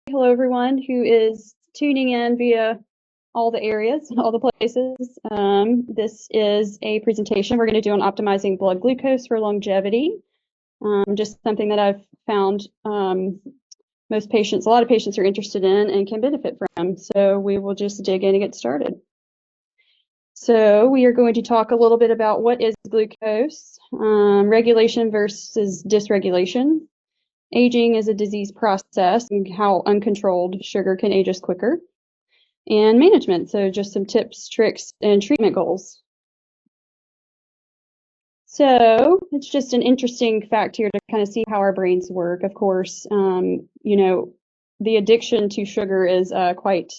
Hello, everyone who is tuning in via all the areas, all the places. This is a presentation we're going to do on optimizing blood glucose for longevity. Just something that I've found a lot of patients are interested in and can benefit from. So we will just dig in and get started. So we are going to talk a little bit about what is glucose, regulation versus dysregulation. Aging is a disease process and how uncontrolled sugar can age us quicker. And management, so just some tips, tricks, and treatment goals. So it's just an interesting fact here to kind of see how our brains work. Of course, the addiction to sugar is quite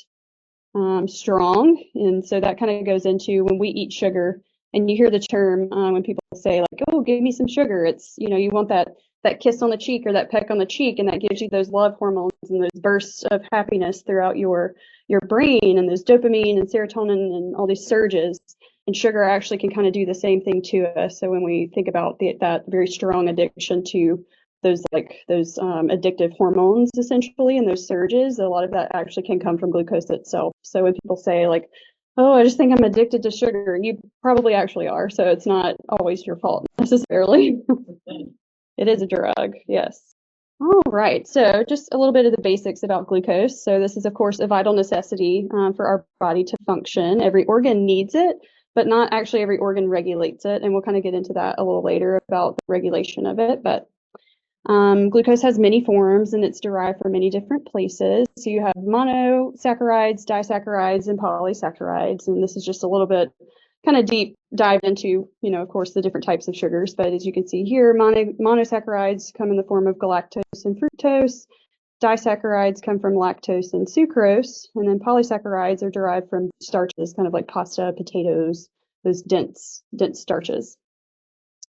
strong. And so that kind of goes into when we eat sugar, and you hear the term when people say like, oh, give me some sugar. It's, you want that kiss on the cheek or that peck on the cheek, and that gives you those love hormones and those bursts of happiness throughout your brain, and those dopamine and serotonin and all these surges. And sugar actually can kind of do the same thing to us. So when we think about that very strong addiction to those addictive hormones essentially, and those surges, a lot of that actually can come from glucose itself. So when people say like, oh, I just think I'm addicted to sugar, you probably actually are. So it's not always your fault necessarily. It is a drug, yes. All right, so just a little bit of the basics about glucose. So this is, of course, a vital necessity for our body to function. Every organ needs it, but not actually every organ regulates it. And we'll kind of get into that a little later about the regulation of it. But glucose has many forms, and it's derived from many different places. So you have monosaccharides, disaccharides, and polysaccharides. And this is just a little bit kind of deep dive into, of course, the different types of sugars. But as you can see here, monosaccharides come in the form of galactose and fructose. Disaccharides come from lactose and sucrose. And then polysaccharides are derived from starches, kind of like pasta, potatoes, those dense starches.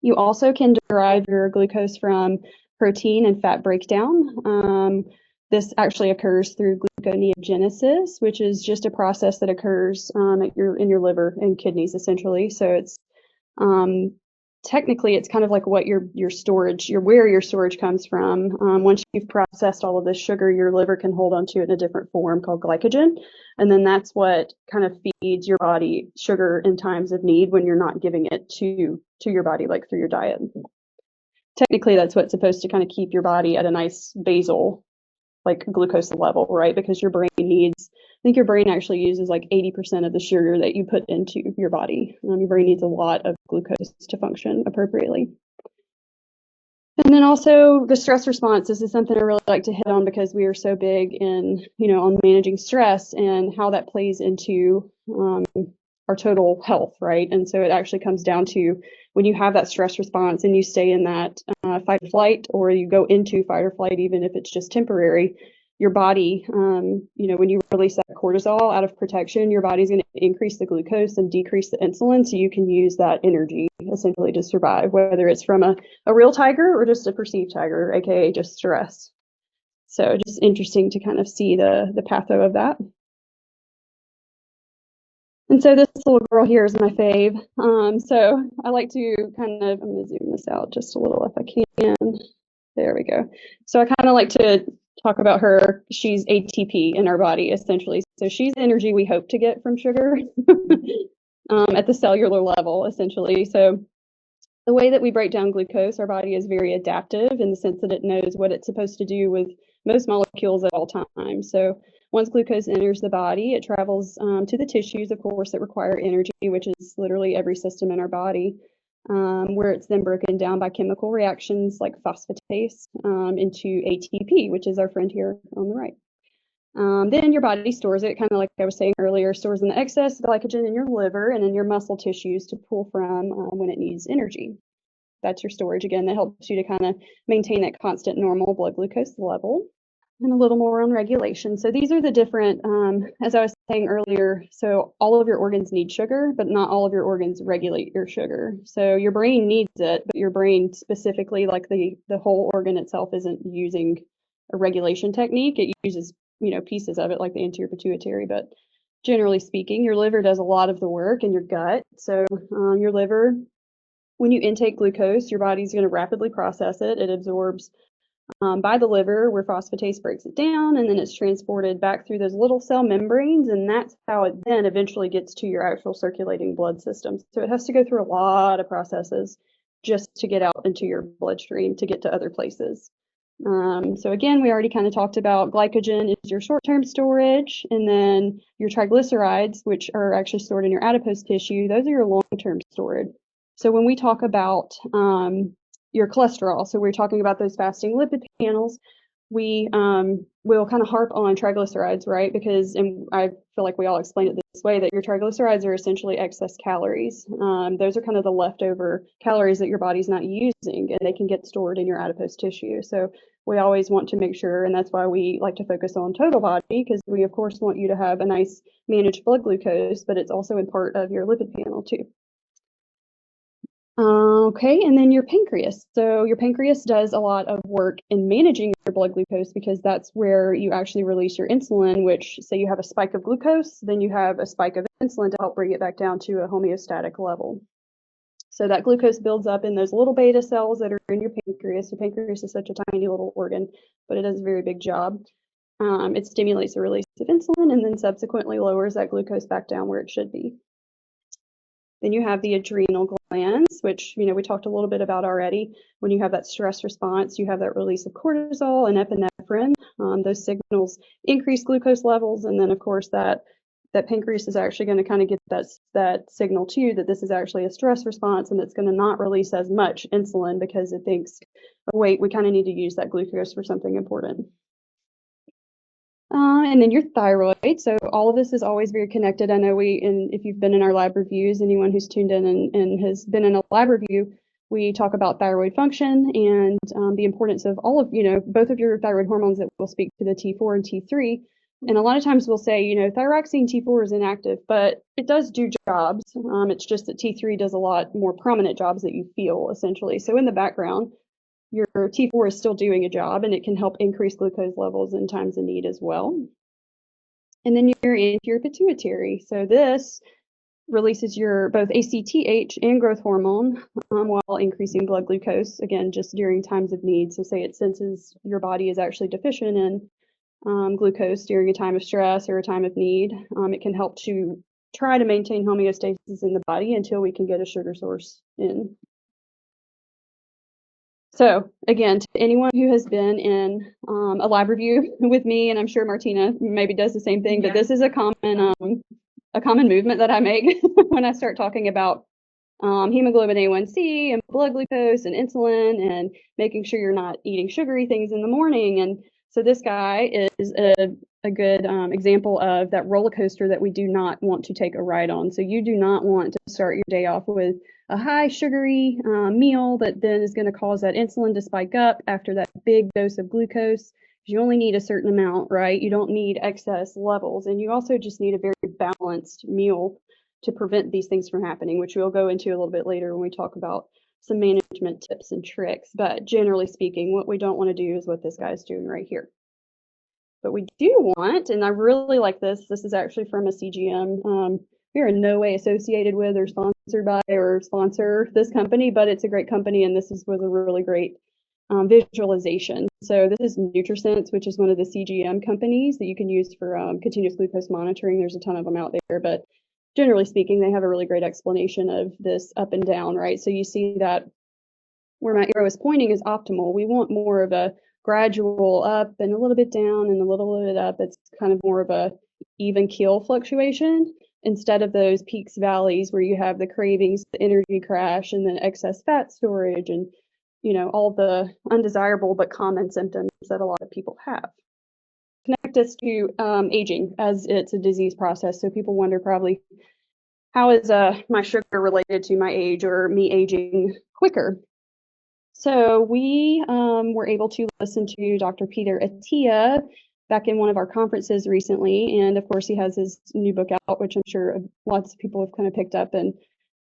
You also can derive your glucose from protein and fat breakdown. This actually occurs through gluconeogenesis, which is just a process that occurs in your liver and kidneys, essentially. So it's technically it's kind of like what your storage, where your storage comes from. Once you've processed all of this sugar, your liver can hold onto it in a different form called glycogen, and then that's what kind of feeds your body sugar in times of need when you're not giving it to your body, like through your diet. Technically, that's what's supposed to kind of keep your body at a nice basal, like glucose level, right? Because your brain needs, I think your brain actually uses like 80% of the sugar that you put into your body. Your brain needs a lot of glucose to function appropriately. And then also the stress response. This is something I really like to hit on because we are so big in, on managing stress and how that plays into our total health, right? And so it actually comes down to when you have that stress response and you stay in that fight or flight, or you go into fight or flight, even if it's just temporary, your body, when you release that cortisol out of protection, your body's going to increase the glucose and decrease the insulin, so you can use that energy essentially to survive, whether it's from a real tiger or just a perceived tiger, aka just stress. So just interesting to kind of see the patho of that. And so this little girl here is my fave. So I like to kind of, I'm going to zoom this out just a little if I can. There we go. So I kind of like to talk about her. She's ATP in our body, essentially. So she's energy we hope to get from sugar at the cellular level, essentially. So the way that we break down glucose, our body is very adaptive in the sense that it knows what it's supposed to do with most molecules at all times. So once glucose enters the body, it travels to the tissues, of course, that require energy, which is literally every system in our body, where it's then broken down by chemical reactions like phosphatase into ATP, which is our friend here on the right. Then your body stores it, kind of like I was saying earlier, stores in the excess glycogen in your liver and in your muscle tissues to pull from when it needs energy. That's your storage, again, that helps you to kind of maintain that constant normal blood glucose level. And a little more on regulation. So these are the different, as I was saying earlier, so all of your organs need sugar, but not all of your organs regulate your sugar. So your brain needs it, but your brain specifically, like the whole organ itself, isn't using a regulation technique. It uses, pieces of it like the anterior pituitary, but generally speaking, your liver does a lot of the work, and your gut. So your liver, when you intake glucose, your body's going to rapidly process it. It absorbs by the liver, where phosphatase breaks it down, and then it's transported back through those little cell membranes, and that's how it then eventually gets to your actual circulating blood system. So it has to go through a lot of processes just to get out into your bloodstream to get to other places. So again, we already kind of talked about glycogen is your short-term storage, and then your triglycerides, which are actually stored in your adipose tissue, those are your long-term storage. So when we talk about your cholesterol, so we're talking about those fasting lipid panels, we will kind of harp on triglycerides, right? Because, and I feel like we all explain it this way, that your triglycerides are essentially excess calories. Those are kind of the leftover calories that your body's not using, and they can get stored in your adipose tissue. So we always want to make sure, and that's why we like to focus on total body, because we of course want you to have a nice managed blood glucose, but it's also in part of your lipid panel too. Okay, and then your pancreas. So your pancreas does a lot of work in managing your blood glucose, because that's where you actually release your insulin, which, say you have a spike of glucose, then you have a spike of insulin to help bring it back down to a homeostatic level. So that glucose builds up in those little beta cells that are in your pancreas. Your pancreas is such a tiny little organ, but it does a very big job. It stimulates the release of insulin and then subsequently lowers that glucose back down where it should be. Then you have the adrenal glands, which, you know, we talked a little bit about already. When you have that stress response, you have that release of cortisol and epinephrine. Those signals increase glucose levels, and then of course that pancreas is actually going to kind of get that signal to you that this is actually a stress response, and it's going to not release as much insulin because it thinks, oh, wait, we kind of need to use that glucose for something important. And then your thyroid. So all of this is always very connected. I know if you've been in our lab reviews, anyone who's tuned in and has been in a lab review, we talk about thyroid function and the importance of all of, both of your thyroid hormones that will speak to the T4 and T3. And a lot of times we'll say, thyroxine T4 is inactive, but it does do jobs. It's just that T3 does a lot more prominent jobs that you feel, essentially. So in the background, your T4 is still doing a job, and it can help increase glucose levels in times of need as well. And then your anterior pituitary. So this releases your both ACTH and growth hormone while increasing blood glucose, again, just during times of need. So say it senses your body is actually deficient in glucose during a time of stress or a time of need. It can help to try to maintain homeostasis in the body until we can get a sugar source in. So again, to anyone who has been in a lab review with me, and I'm sure Martina maybe does the same thing, but this is a common movement that I make when I start talking about hemoglobin A1C and blood glucose and insulin and making sure you're not eating sugary things in the morning. And so this guy is a good example of that roller coaster that we do not want to take a ride on. So you do not want to start your day off with a high sugary meal that then is going to cause that insulin to spike up after that big dose of glucose. You only need a certain amount, right? You don't need excess levels. And you also just need a very balanced meal to prevent these things from happening, which we'll go into a little bit later when we talk about some management tips and tricks. But generally speaking, what we don't want to do is what this guy's doing right here. But we do want, and I really like this is actually from a CGM. We are in no way associated with or sponsored by or sponsor this company, but it's a great company, and this was a really great visualization. So this is NutriSense, which is one of the CGM companies that you can use for continuous glucose monitoring. There's a ton of them out there, but generally speaking, they have a really great explanation of this up and down, right? So you see that where my arrow is pointing is optimal. We want more of a gradual up and a little bit down and a little bit up. It's kind of more of a even keel fluctuation instead of those peaks, valleys where you have the cravings, the energy crash, and then excess fat storage and, all the undesirable but common symptoms that a lot of people have. Connect us to aging, as it's a disease process. So people wonder probably, how is my sugar related to my age or me aging quicker? So we were able to listen to Dr. Peter Attia back in one of our conferences recently. And of course, he has his new book out, which I'm sure lots of people have kind of picked up and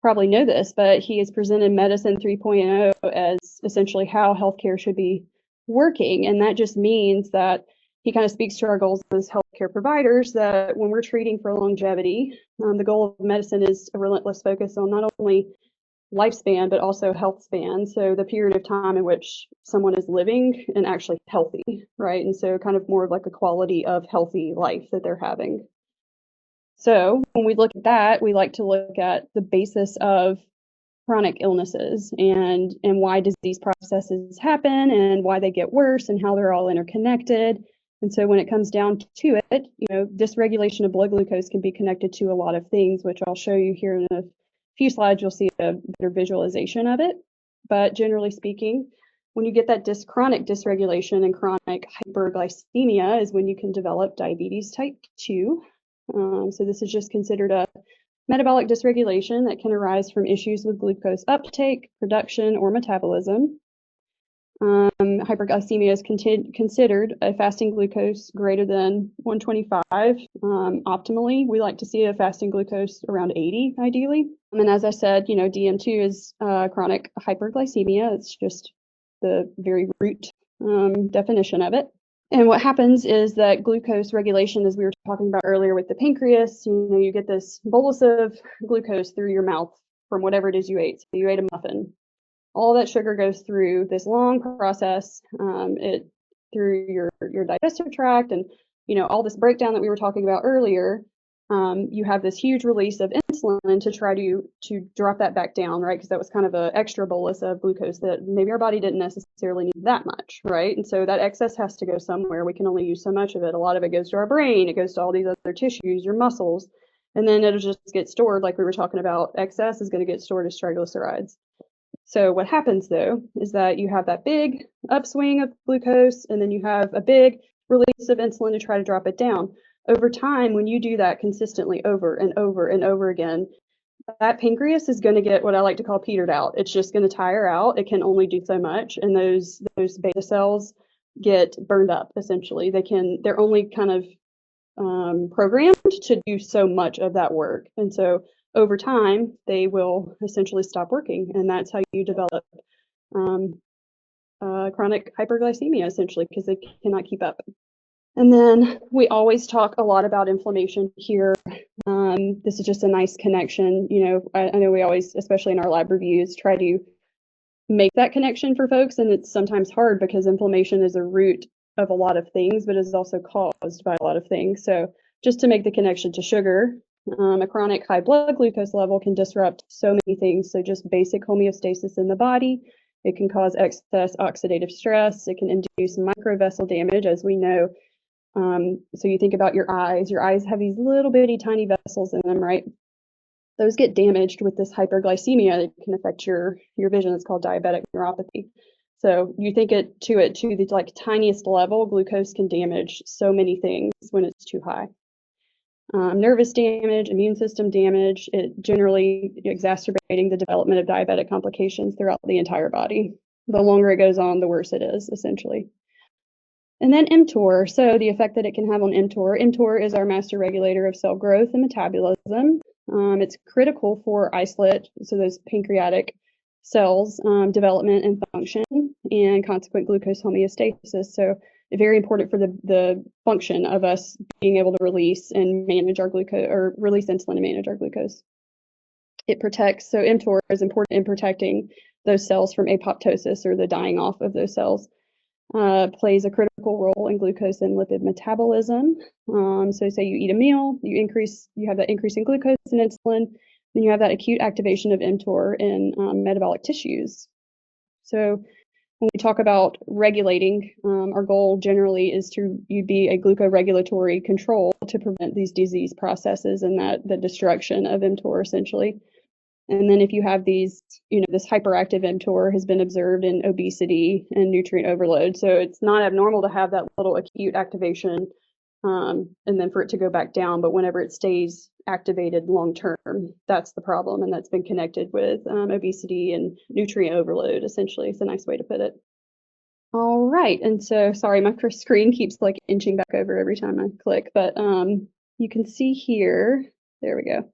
probably know this, but he has presented Medicine 3.0 as essentially how healthcare should be working. And that just means that he kind of speaks to our goals as healthcare providers, that when we're treating for longevity, the goal of medicine is a relentless focus on not only lifespan, but also health span. So the period of time in which someone is living and actually healthy, right? And so kind of more of like a quality of healthy life that they're having. So when we look at that, we like to look at the basis of chronic illnesses and why disease processes happen and why they get worse and how they're all interconnected. And so when it comes down to it, dysregulation of blood glucose can be connected to a lot of things, which I'll show you here in a few slides. You'll see a better visualization of it. But generally speaking, when you get that chronic dysregulation and chronic hyperglycemia is when you can develop diabetes type 2. So this is just considered a metabolic dysregulation that can arise from issues with glucose uptake, production, or metabolism. Hyperglycemia is considered a fasting glucose greater than 125. Optimally, we like to see a fasting glucose around 80, ideally. And as I said, DM2 is chronic hyperglycemia. It's just the very root definition of it. And what happens is that glucose regulation, as we were talking about earlier with the pancreas, you get this bolus of glucose through your mouth from whatever it is you ate. So you ate a muffin. All that sugar goes through this long process, through your digestive tract, and all this breakdown that we were talking about earlier. You have this huge release of insulin to try to drop that back down, right? Because that was kind of an extra bolus of glucose that maybe our body didn't necessarily need that much, right? And so that excess has to go somewhere. We can only use so much of it. A lot of it goes to our brain. It goes to all these other tissues, your muscles, and then it'll just get stored like we were talking about. Excess is going to get stored as triglycerides. So what happens, though, is that you have that big upswing of glucose, and then you have a big release of insulin to try to drop it down. Over time, when you do that consistently over and over and over again, that pancreas is going to get what I like to call petered out. It's just going to tire out. It can only do so much, and those beta cells get burned up, essentially. They're only kind of programmed to do so much of that work. And so over time, they will essentially stop working, and that's how you develop chronic hyperglycemia, essentially, because they cannot keep up. And then we always talk a lot about inflammation here. This is just a nice connection. I know we always, especially in our lab reviews, try to make that connection for folks, and it's sometimes hard because inflammation is a root of a lot of things, but is also caused by a lot of things. So just to make the connection to sugar, a chronic high blood glucose level can disrupt so many things. So just basic homeostasis in the body. It can cause excess oxidative stress. It can induce microvessel damage, as we know. So you think about your eyes. Your eyes have these little bitty tiny vessels in them, right? Those get damaged with this hyperglycemia. It can affect your vision. It's called diabetic neuropathy. So you think to the tiniest level, glucose can damage so many things when it's too high. Nervous damage, immune system damage, it generally exacerbating the development of diabetic complications throughout the entire body. The longer it goes on, the worse it is, essentially. And then mTOR, so the effect that it can have on mTOR. mTOR is our master regulator of cell growth and metabolism. It's critical for isolate, so those pancreatic cells, development and function, and consequent glucose homeostasis. So very important for the function of us being able to release and manage our glucose, or release insulin and manage our glucose. It protects, so mTOR is important in protecting those cells from apoptosis, or the dying off of those cells. Plays a critical role in glucose and lipid metabolism. So say you eat a meal, you have that increase in glucose and insulin, then you have that acute activation of mTOR in metabolic tissues. So when we talk about regulating, our goal generally is you'd be a glucoregulatory control to prevent these disease processes and the destruction of mTOR, essentially. And then if you have these, this hyperactive mTOR has been observed in obesity and nutrient overload. So it's not abnormal to have that little acute activation and then for it to go back down. But whenever it stays activated long term, that's the problem. And that's been connected with obesity and nutrient overload, essentially. It's a nice way to put it. All right. And so, sorry, my screen keeps inching back over every time I click. But you can see here, there we go.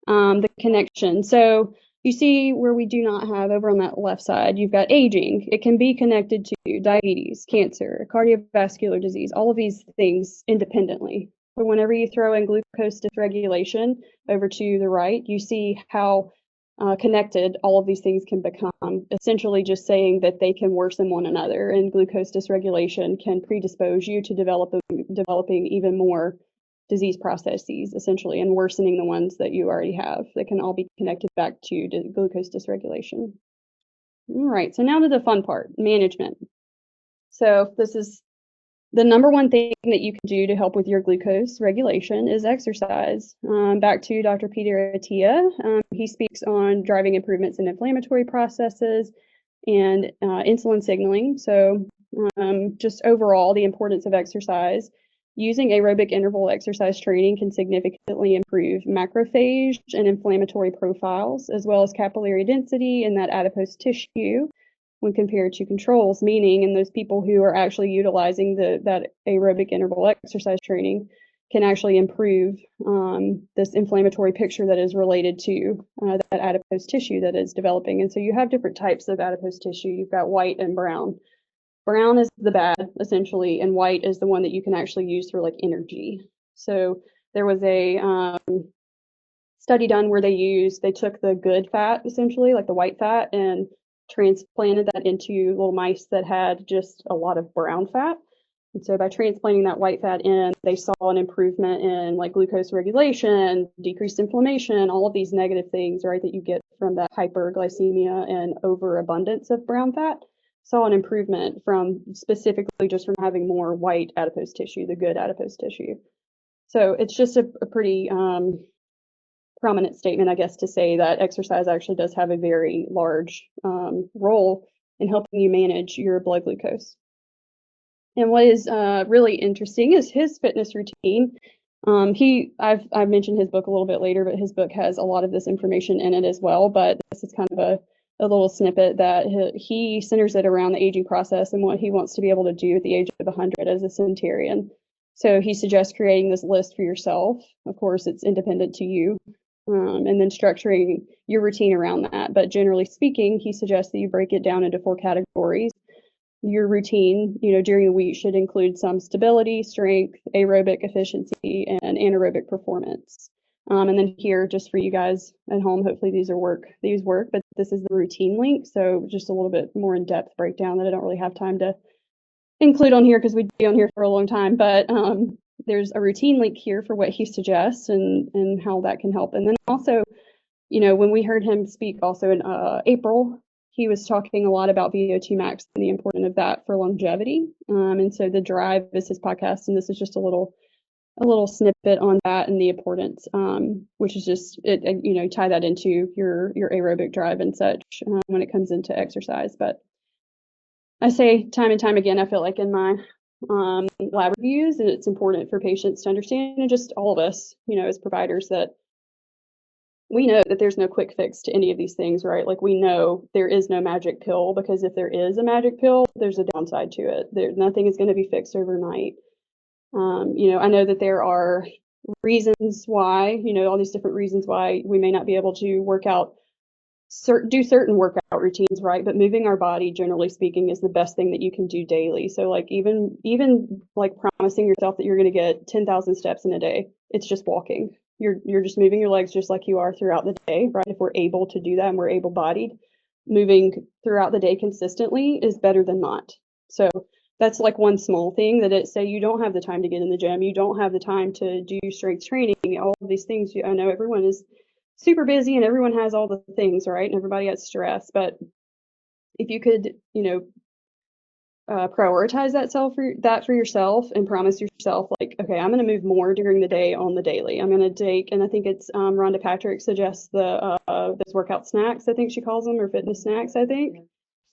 The connection. So you see where we do not have, over on that left side, you've got aging. It can be connected to diabetes, cancer, cardiovascular disease, all of these things independently. But whenever you throw in glucose dysregulation over to the right, you see how connected all of these things can become, essentially just saying that they can worsen one another, and glucose dysregulation can predispose you to developing even more disease processes, essentially, and worsening the ones that you already have. That can all be connected back to glucose dysregulation. All right, so now to the fun part, management. So this is the number one thing that you can do to help with your glucose regulation is exercise. Back to Dr. Peter Attia, he speaks on driving improvements in inflammatory processes and insulin signaling. So just overall, the importance of exercise. Using aerobic interval exercise training can significantly improve macrophage and inflammatory profiles, as well as capillary density in that adipose tissue when compared to controls, meaning in those people who are actually utilizing that aerobic interval exercise training can actually improve this inflammatory picture that is related to that adipose tissue that is developing. And so you have different types of adipose tissue. You've got white and brown. Brown is the bad, essentially, and white is the one that you can actually use for like energy. So there was a study done where they took the good fat, essentially, like the white fat, and transplanted that into little mice that had just a lot of brown fat. And so by transplanting that white fat in, they saw an improvement in like glucose regulation, decreased inflammation, all of these negative things, right, that you get from that hyperglycemia and overabundance of brown fat. Saw an improvement from specifically just from having more white adipose tissue, the good adipose tissue. So it's just a pretty prominent statement, I guess, to say that exercise actually does have a very large role in helping you manage your blood glucose. And what is really interesting is his fitness routine. I've mentioned his book a little bit later, but his book has a lot of this information in it as well. But this is kind of a little snippet that he centers it around the aging process and what he wants to be able to do at the age of 100 as a centenarian. So he suggests creating this list for yourself. Of course, it's independent to you, and then structuring your routine around that. But generally speaking, he suggests that you break it down into 4 categories. Your routine, during the week should include some stability, strength, aerobic efficiency, and anaerobic performance. And then here, just for you guys at home, hopefully these work, but this is the routine link. So just a little bit more in-depth breakdown that I don't really have time to include on here because we'd be on here for a long time. But there's a routine link here for what he suggests and how that can help. And then also, when we heard him speak also in April, he was talking a lot about VO2 max and the importance of that for longevity. And so The Drive is his podcast, and this is just a little snippet on that and the importance, which is just tie that into your aerobic drive and such when it comes into exercise. But I say time and time again, I feel like in my lab reviews, and it's important for patients to understand, and just all of us, as providers, that we know that there's no quick fix to any of these things, right? Like we know there is no magic pill, because if there is a magic pill, there's a downside to it. Nothing is going to be fixed overnight. I know that there are reasons why, all these different reasons why we may not be able to do certain workout routines, right? But moving our body, generally speaking, is the best thing that you can do daily. So like even like promising yourself that you're going to get 10,000 steps in a day, it's just walking. You're just moving your legs just like you are throughout the day, right? If we're able to do that and we're able-bodied, moving throughout the day consistently is better than not. So that's like one small thing that say you don't have the time to get in the gym, you don't have the time to do strength training, all of these things. I know everyone is super busy and everyone has all the things, right? And everybody has stress, but if you could, prioritize that for yourself and promise yourself, like, okay, I'm going to move more during the day on the daily. I'm going to take, and I think it's Rhonda Patrick suggests those workout snacks, I think she calls them, or fitness snacks, I think.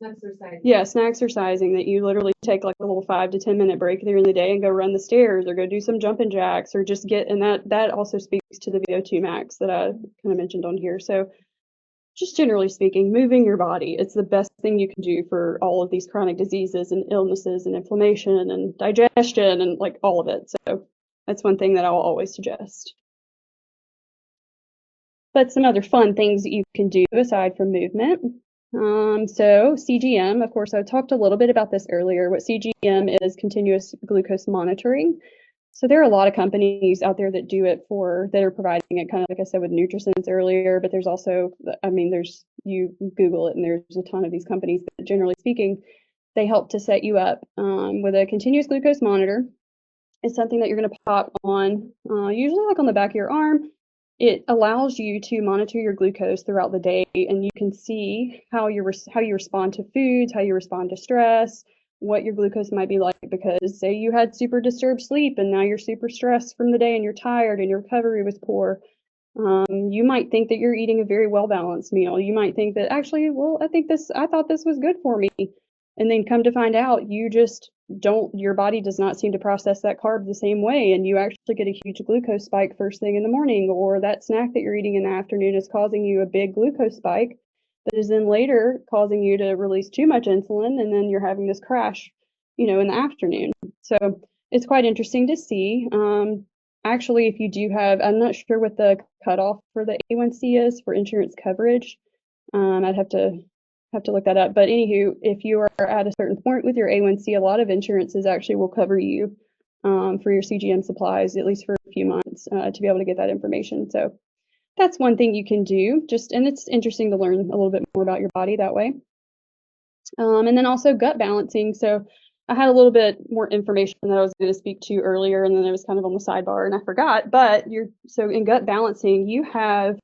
Snacksercising. Yeah, snacksercising, that you literally take like a little 5 to 10 minute break during the day and go run the stairs or go do some jumping jacks or just and that also speaks to the VO2 max that I kind of mentioned on here. So just generally speaking, moving your body, it's the best thing you can do for all of these chronic diseases and illnesses and inflammation and digestion and like all of it. So that's one thing that I'll always suggest. But some other fun things that you can do aside from movement. So CGM, of course, I talked a little bit about this earlier. What CGM is continuous glucose monitoring. So there are a lot of companies out there that do it that are providing it, kind of like I said with NutriSense earlier, but there's also, I mean, you Google it and there's a ton of these companies, but generally speaking, they help to set you up with a continuous glucose monitor. It's something that you're going to pop on, usually like on the back of your arm. It allows you to monitor your glucose throughout the day, and you can see how you respond to foods, how you respond to stress, what your glucose might be like, because say you had super disturbed sleep and now you're super stressed from the day and you're tired and your recovery was poor. You might think that you're eating a very well-balanced meal. You might think that actually, well, I thought this was good for me. And then come to find out, your body does not seem to process that carb the same way. And you actually get a huge glucose spike first thing in the morning, or that snack that you're eating in the afternoon is causing you a big glucose spike that is then later causing you to release too much insulin. And then you're having this crash, in the afternoon. So it's quite interesting to see. Actually, if you do I'm not sure what the cutoff for the A1C is for insurance coverage. I'd have to look that up. But anywho, if you are at a certain point with your A1C, a lot of insurances actually will cover you for your CGM supplies, at least for a few months, to be able to get that information. So that's one thing you can do. And it's interesting to learn a little bit more about your body that way. And then also gut balancing. So I had a little bit more information that I was going to speak to earlier, and then it was kind of on the sidebar and I forgot. But so in gut balancing, you have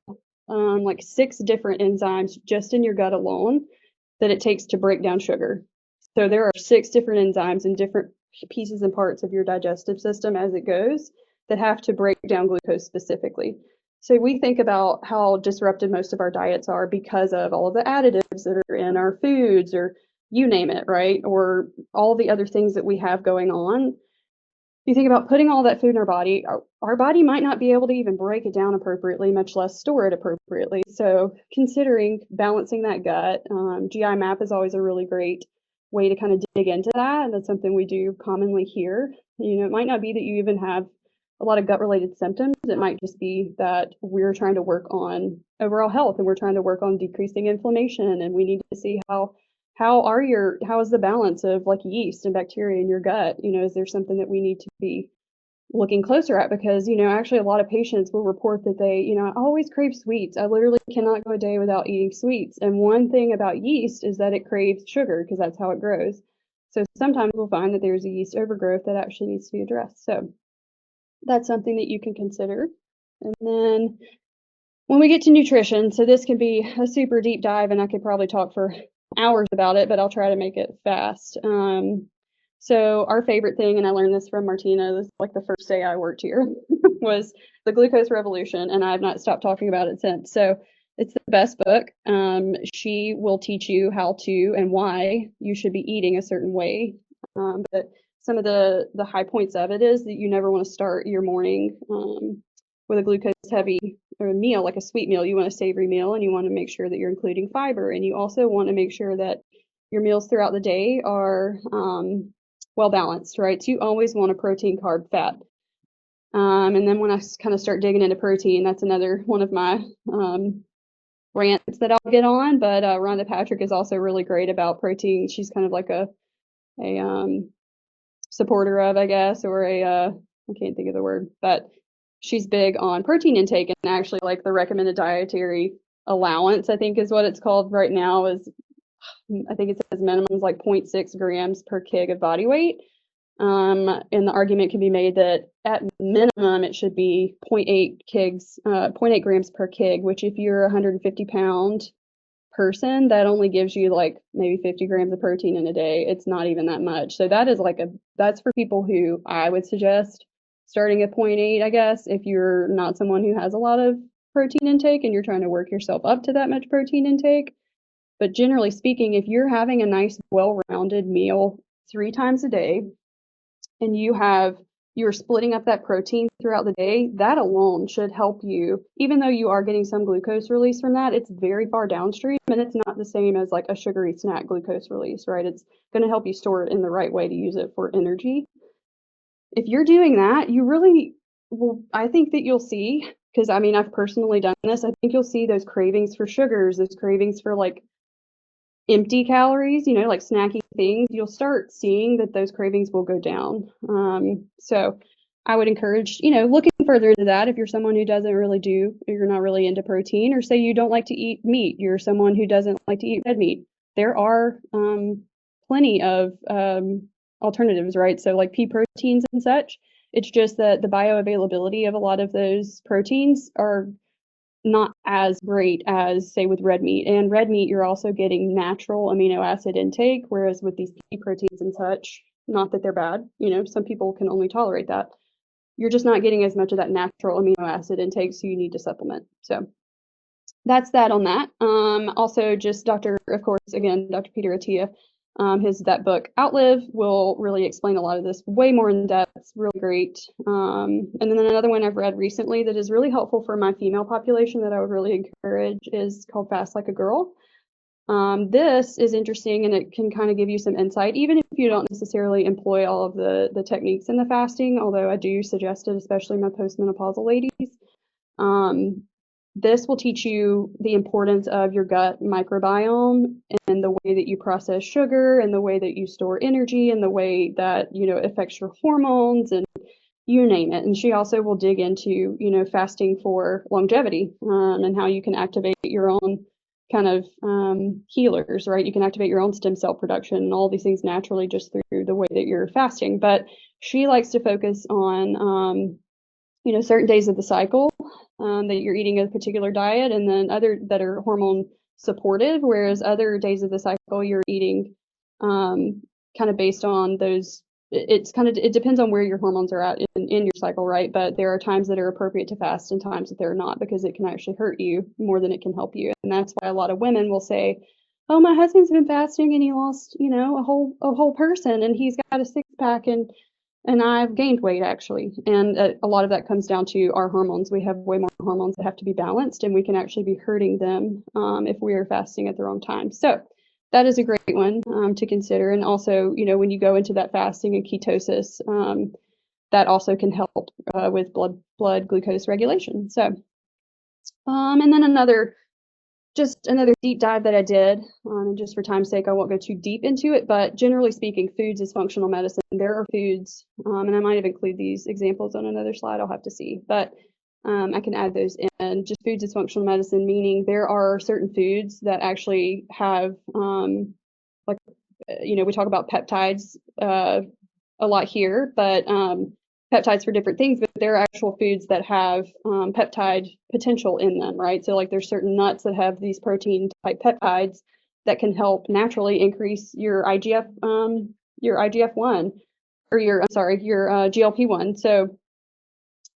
like 6 different enzymes just in your gut alone that it takes to break down sugar. So there are 6 different enzymes in different pieces and parts of your digestive system as it goes that have to break down glucose specifically. So we think about how disrupted most of our diets are because of all of the additives that are in our foods, or you name it, right? Or all the other things that we have going on. You think about putting all that food in our body, our body might not be able to even break it down appropriately, much less store it appropriately. So considering balancing that gut, GI map is always a really great way to kind of dig into that. And that's something we do commonly here. It might not be that you even have a lot of gut related symptoms. It might just be that we're trying to work on overall health, and we're trying to work on decreasing inflammation, and we need to see how is the balance of like yeast and bacteria in your gut? Is there something that we need to be looking closer at? Because, actually a lot of patients will report that they, I always crave sweets. I literally cannot go a day without eating sweets. And one thing about yeast is that it craves sugar because that's how it grows. So sometimes we'll find that there's a yeast overgrowth that actually needs to be addressed. So that's something that you can consider. And then when we get to nutrition, so this can be a super deep dive, and I could probably talk for hours about it, but I'll try to make it fast. So our favorite thing, and I learned this from Martina, this is like the first day I worked here, was the glucose revolution, and I've not stopped talking about it since. So it's the best book. She will teach you how to and why you should be eating a certain way. But some of the high points of it is that you never want to start your morning with a glucose heavy or a meal, like a sweet meal. You want a savory meal, and you want to make sure that you're including fiber, and you also want to make sure that your meals throughout the day are well balanced, right? So you always want a protein, carb, fat. And then when I kind of start digging into protein, that's another one of my rants that I'll get on. But Rhonda Patrick is also really great about protein. She's kind of like a supporter of, I guess, or I can't think of the word, but she's big on protein intake, and actually like the recommended dietary allowance, I think is what it's called right now, is I think it says minimum is like 0.6 grams per kg of body weight. And the argument can be made that at minimum it should be 0.8 grams per kg, which if you're a 150-pound person, that only gives you like maybe 50 grams of protein in a day. It's not even that much. So that is that's for people who I would suggest starting at 0.8, I guess, if you're not someone who has a lot of protein intake and you're trying to work yourself up to that much protein intake. But generally speaking, if you're having a nice, well-rounded meal 3 times a day, and you're splitting up that protein throughout the day, that alone should help you. Even though you are getting some glucose release from that, it's very far downstream, and it's not the same as like a sugary snack glucose release, right? It's going to help you store it in the right way to use it for energy. If you're doing that, you really will, I think that you'll see, because I mean, I've personally done this, I think you'll see those cravings for sugars, those cravings for like empty calories, like snacky things. You'll start seeing that those cravings will go down. So I would encourage, looking further into that if you're someone who doesn't really you're not really into protein, or say you don't like to eat meat, you're someone who doesn't like to eat red meat. There are plenty of alternatives, right? So like pea proteins and such. It's just that the bioavailability of a lot of those proteins are not as great as, say, with red meat. And red meat, you're also getting natural amino acid intake, whereas with these pea proteins and such, not that they're bad, some people can only tolerate that. You're just not getting as much of that natural amino acid intake, so you need to supplement. So that's that on that. Also, just of course, again, Dr. Peter Attia, that book Outlive will really explain a lot of this way more in depth. It's really great. And then another one I've read recently that is really helpful for my female population that I would really encourage is called Fast Like a Girl. This is interesting, and it can kind of give you some insight, even if you don't necessarily employ all of the techniques in the fasting, although I do suggest it, especially my postmenopausal ladies. This will teach you the importance of your gut microbiome and the way that you process sugar and the way that you store energy and the way that, affects your hormones and you name it. And she also will dig into, fasting for longevity and how you can activate your own kind of healers, right? You can activate your own stem cell production and all these things naturally just through the way that you're fasting. But she likes to focus on, certain days of the cycle that you're eating a particular diet, and then other that are hormone supportive, whereas other days of the cycle you're eating kind of based on those. It depends on where your hormones are at in your cycle, right? But there are times that are appropriate to fast and times that they're not, because it can actually hurt you more than it can help you. And that's why a lot of women will say, oh, my husband's been fasting and he lost, a whole person, and he's got a six-pack, and I've gained weight, actually. And a lot of that comes down to our hormones. We have way more hormones that have to be balanced, and we can actually be hurting them if we are fasting at the wrong time. So that is a great one to consider. And also, when you go into that fasting and ketosis, that also can help with blood glucose regulation. So, and then another deep dive that I did, and just for time's sake, I won't go too deep into it, but generally speaking, foods is functional medicine. There are foods, and I might have included these examples on another slide, I'll have to see, but I can add those in. Just foods is functional medicine, meaning there are certain foods that actually have, we talk about peptides a lot here, but peptides for different things, but there are actual foods that have peptide potential in them, right? So like there's certain nuts that have these protein type peptides that can help naturally increase your IGF-1 or your GLP-1. So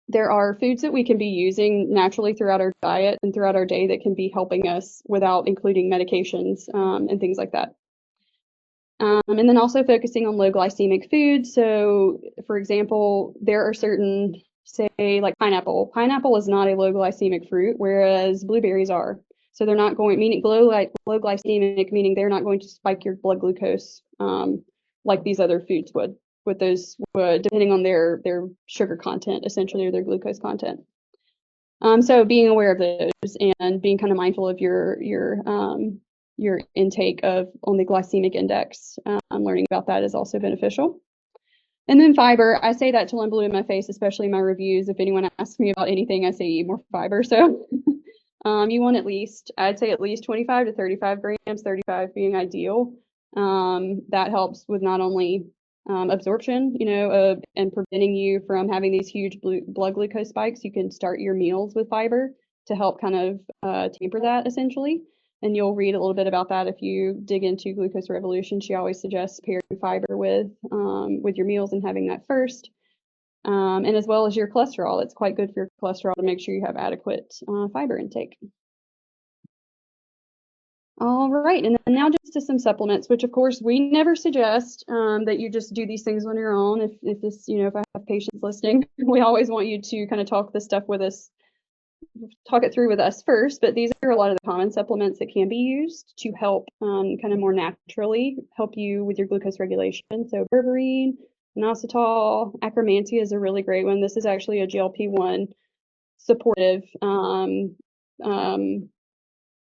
there are foods that we can be using naturally throughout our diet and throughout our day that can be helping us without including medications and things like that. And then also focusing on low glycemic foods. So, for example, there are certain, say, like pineapple. Pineapple is not a low glycemic fruit, whereas blueberries are. So they're not meaning low glycemic, meaning they're not going to spike your blood glucose like these other foods would, depending on their sugar content, essentially, or their glucose content. So being aware of those and being kind of mindful of your intake on the glycemic index. Learning about that is also beneficial. And then fiber, I say that till I'm blue in my face, especially in my reviews. If anyone asks me about anything, I say eat more fiber. So you want I'd say at least 25 to 35 grams, 35 being ideal. That helps with not only absorption, and preventing you from having these huge blood glucose spikes. You can start your meals with fiber to help kind of temper that, essentially. And you'll read a little bit about that if you dig into Glucose Revolution. She always suggests pairing fiber with your meals and having that first. And as well as your cholesterol. It's quite good for your cholesterol to make sure you have adequate fiber intake. All right, and then now just to some supplements, which of course we never suggest that you just do these things on your own. If I have patients listening, we always want you to kind of talk it through with us first, but these are a lot of the common supplements that can be used to help kind of more naturally help you with your glucose regulation. So berberine, inositol, akkermansia is a really great one. This is actually a GLP-1 supportive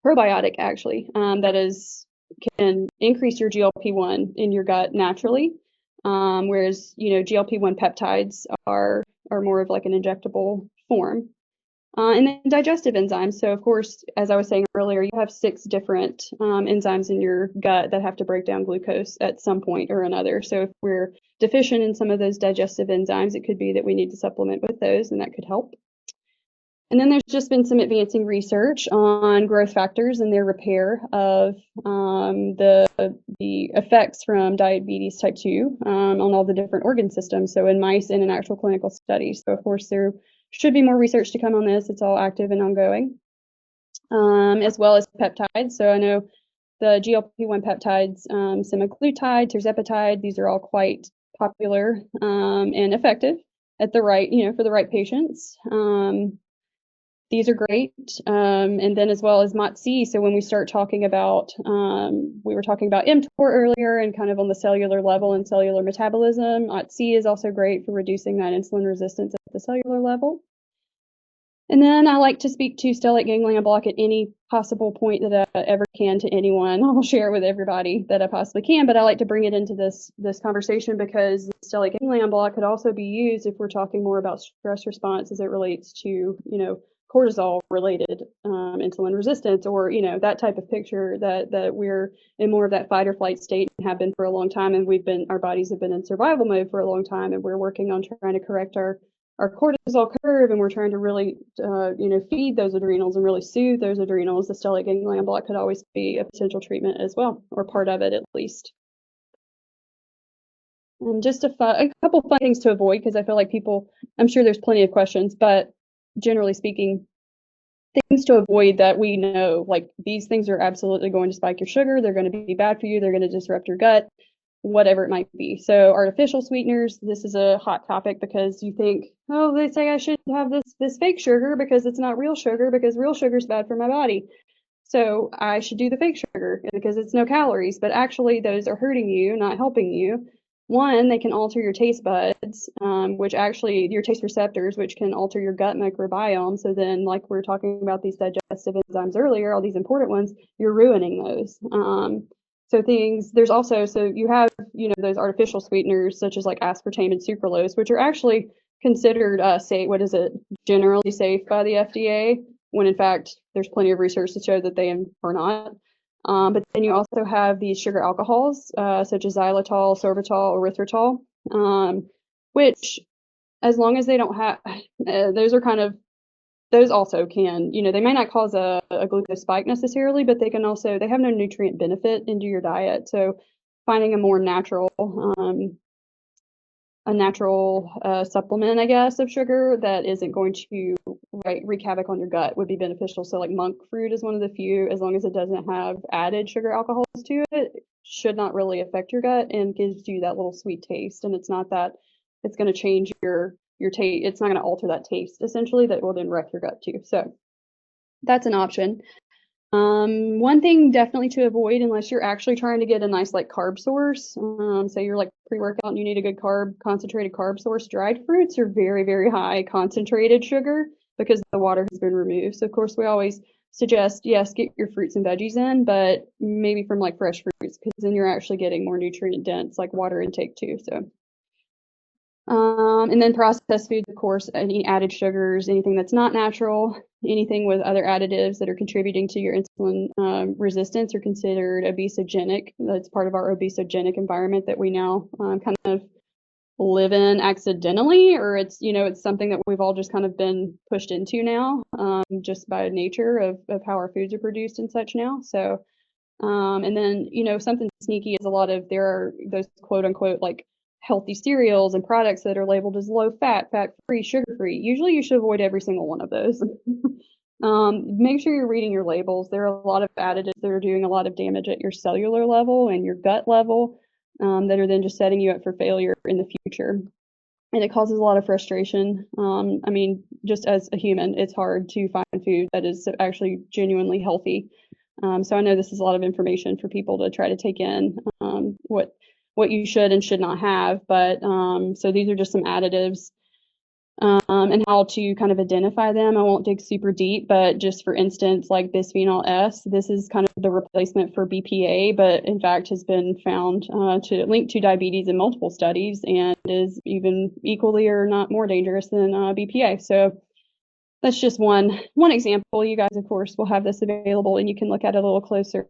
probiotic, actually, that can increase your GLP-1 in your gut naturally, whereas GLP-1 peptides are are more of like an injectable form. And then digestive enzymes. So, of course, as I was saying earlier, you have 6 different enzymes in your gut that have to break down glucose at some point or another. So if we're deficient in some of those digestive enzymes, it could be that we need to supplement with those, and that could help. And then there's just been some advancing research on growth factors and their repair of the effects from diabetes type 2 on all the different organ systems. So in mice and in actual clinical studies. So of course there should be more research to come on this. It's all active and ongoing, as well as peptides. So I know the GLP-1 peptides, semaglutide, tirzepatide, these are all quite popular and effective at the right, for the right patients. These are great. And then as well as MOTS-c. So when we start talking about, we were talking about mTOR earlier and kind of on the cellular level and cellular metabolism, MOTS-c is also great for reducing that insulin resistance at the cellular level. And then I like to speak to stellate ganglion block at any possible point that I ever can to anyone. I'll share it with everybody that I possibly can, but I like to bring it into this conversation because the stellate ganglion block could also be used if we're talking more about stress response as it relates to, cortisol related insulin resistance, or that type of picture that we're in more of that fight or flight state and have been for a long time, and our bodies have been in survival mode for a long time, and we're working on trying to correct our cortisol curve, and we're trying to really feed those adrenals and really soothe those adrenals. The stellate ganglion block could always be a potential treatment as well, or part of it at least. And just a couple fun things to avoid, because I feel like I'm sure there's plenty of questions, but generally speaking, things to avoid that we know, like these things are absolutely going to spike your sugar, they're going to be bad for you, they're going to disrupt your gut, whatever it might be. So artificial sweeteners, this is a hot topic because you think, oh, they say I should have this fake sugar because it's not real sugar, because real sugar is bad for my body. So I should do the fake sugar because it's no calories, but actually those are hurting you, not helping you. One, they can alter your taste buds, which actually your taste receptors, which can alter your gut microbiome. So then, like we were talking about these digestive enzymes earlier, all these important ones, you're ruining those. There's also, so you have, those artificial sweeteners such as like aspartame and sucralose, which are actually considered generally safe by the FDA, when in fact there's plenty of research to show that they are not. But then you also have these sugar alcohols, such as xylitol, sorbitol, erythritol, which, as long as they don't have, those also can, they may not cause a glucose spike necessarily, but they have no nutrient benefit into your diet. So finding a more natural supplement, I guess, of sugar that isn't going to wreak havoc on your gut would be beneficial. So like monk fruit is one of the few, as long as it doesn't have added sugar alcohols to it, should not really affect your gut and gives you that little sweet taste. And it's not that it's going to change your taste. It's not going to alter that taste, essentially, that will then wreck your gut too. So that's an option. One thing definitely to avoid, unless you're actually trying to get a nice like carb source, say you're like pre-workout and you need a good concentrated carb source, dried fruits are very, very high concentrated sugar because the water has been removed. So of course we always suggest, yes, get your fruits and veggies in, but maybe from like fresh fruits, because then you're actually getting more nutrient dense like water intake too. So and then processed foods, of course, any added sugars, anything that's not natural, anything with other additives that are contributing to your insulin resistance are considered obesogenic. That's part of our obesogenic environment that we now kind of live in accidentally, or it's something that we've all just kind of been pushed into now, just by nature of how our foods are produced and such now. So, and then, something sneaky is there are those quote unquote like healthy cereals and products that are labeled as low fat, fat-free, sugar-free. Usually you should avoid every single one of those. Make sure you're reading your labels. There are a lot of additives that are doing a lot of damage at your cellular level and your gut level, that are then just setting you up for failure in the future. And it causes a lot of frustration. Just as a human, it's hard to find food that is actually genuinely healthy. So I know this is a lot of information for people to try to take in, what you should and should not have. But so these are just some additives and how to kind of identify them. I won't dig super deep, but just for instance, like bisphenol S, this is kind of the replacement for BPA, but in fact has been found to link to diabetes in multiple studies and is even equally or not more dangerous than BPA. So that's just one example. You guys, of course, will have this available and you can look at it a little closer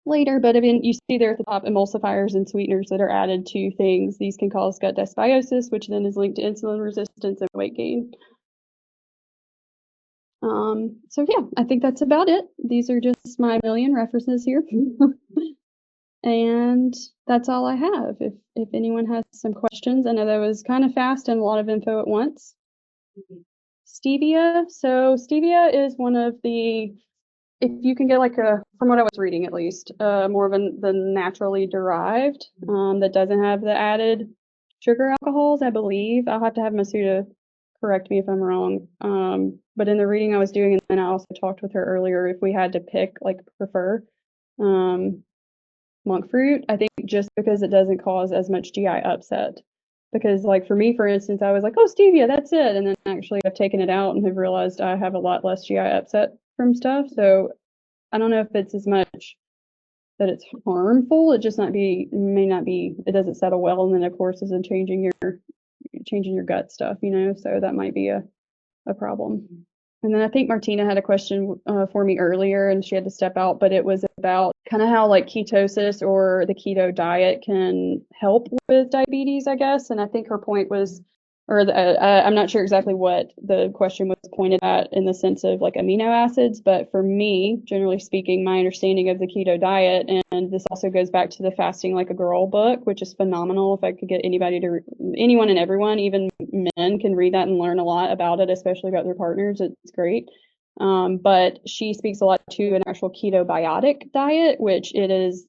later, but I mean, you see there at the top emulsifiers and sweeteners that are added to things. These can cause gut dysbiosis, which then is linked to insulin resistance and weight gain. So yeah, I think that's about it. These are just my million references here. And that's all I have. If anyone has some questions, I know that was kind of fast and a lot of info at once. Stevia. So stevia is one of the, if you can get like from what I was reading at least, more of the naturally derived that doesn't have the added sugar alcohols, I believe. I'll have to have Masuda correct me if I'm wrong. But in the reading I was doing, and then I also talked with her earlier, if we had to pick, like prefer monk fruit, I think just because it doesn't cause as much GI upset. Because like for me, for instance, I was like, oh, stevia, that's it. And then actually I've taken it out and have realized I have a lot less GI upset from stuff. So I don't know if it's as much that it's harmful. It just may not be, it doesn't settle well. And then of course isn't changing your gut stuff, so that might be a problem. And then I think Martina had a question for me earlier and she had to step out, but it was about kind of how like ketosis or the keto diet can help with diabetes, I guess. And I think her point was, I'm not sure exactly what the question was pointed at in the sense of like amino acids, but for me, generally speaking, my understanding of the keto diet, and this also goes back to the Fasting Like a Girl book, which is phenomenal. If I could get anyone and everyone, even men, can read that and learn a lot about it, especially about their partners. It's great. But she speaks a lot to an actual ketobiotic diet, which it is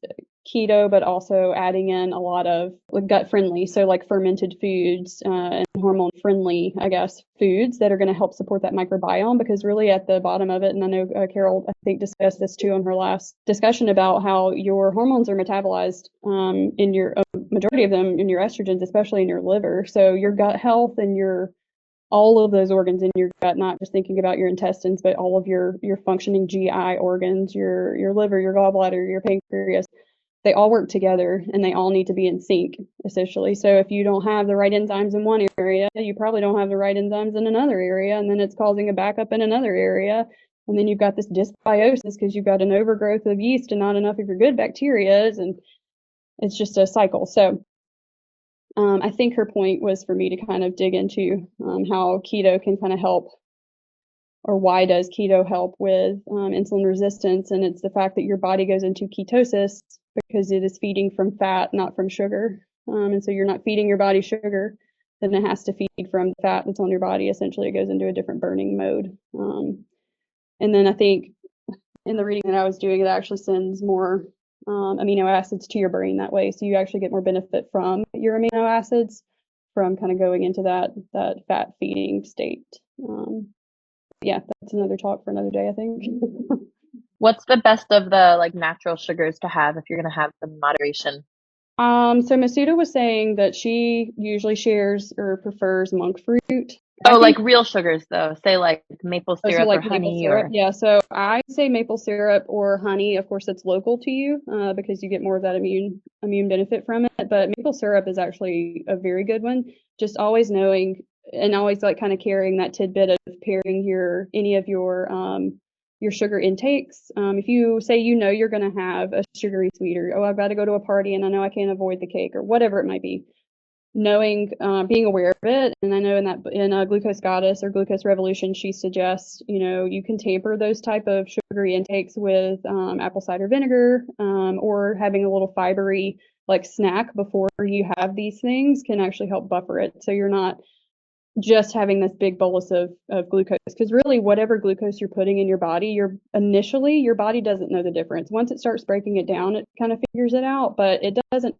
keto, but also adding in a lot of like gut friendly, so like fermented foods and hormone friendly, I guess, foods that are going to help support that microbiome. Because really at the bottom of it, and I know Carol, I think, discussed this too on her last discussion about how your hormones are metabolized in your majority of them in your estrogens, especially in your liver. So your gut health and all of those organs in your gut, not just thinking about your intestines, but all of your functioning GI organs, your liver, your gallbladder, your pancreas, they all work together and they all need to be in sync, essentially. So if you don't have the right enzymes in one area, you probably don't have the right enzymes in another area, and then it's causing a backup in another area. And then you've got this dysbiosis because you've got an overgrowth of yeast and not enough of your good bacteria, and it's just a cycle. So I think her point was for me to kind of dig into how keto can kind of help, or why does keto help with insulin resistance. And it's the fact that your body goes into ketosis because it is feeding from fat, not from sugar. And so you're not feeding your body sugar, then it has to feed from the fat that's on your body. Essentially, it goes into a different burning mode. And then I think in the reading that I was doing, it actually sends more amino acids to your brain that way. So you actually get more benefit from your amino acids from kind of going into that fat feeding state. Yeah, that's another talk for another day, I think. What's the best of the like natural sugars to have if you're going to have them in moderation? So Masuda was saying that she usually shares or prefers monk fruit. Oh, like real sugars though. Say like maple syrup like or honey syrup. or Yeah, so I say maple syrup or honey. Of course, it's local to you because you get more of that immune benefit from it. But maple syrup is actually a very good one. Just always knowing and always like kind of carrying that tidbit of pairing any of your sugar intakes. If you say you're going to have a sugary sweet, or oh, I've got to go to a party and I know I can't avoid the cake, or whatever it might be, knowing, being aware of it. And I know in Glucose Goddess or Glucose Revolution, she suggests, you can tamper those type of sugary intakes with apple cider vinegar, or having a little fibery like snack before you have these things can actually help buffer it. So you're not just having this big bolus of glucose, because really whatever glucose you're putting in your body, initially your body doesn't know the difference. Once it starts breaking it down, it kind of figures it out, but it doesn't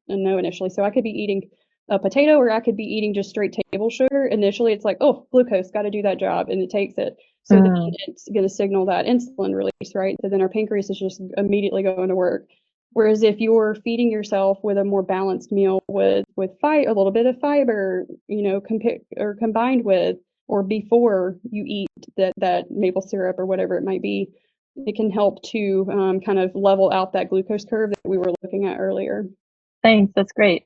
know initially. So I could be eating a potato, or I could be eating just straight table sugar. Initially it's like, oh, glucose, got to do that job, and it takes it. So then it's going to signal that insulin release, right? So then our pancreas is just immediately going to work. Whereas if you're feeding yourself with a more balanced meal with a little bit of fiber, or combined with or before you eat that maple syrup or whatever it might be, it can help to kind of level out that glucose curve that we were looking at earlier. Thanks, that's great.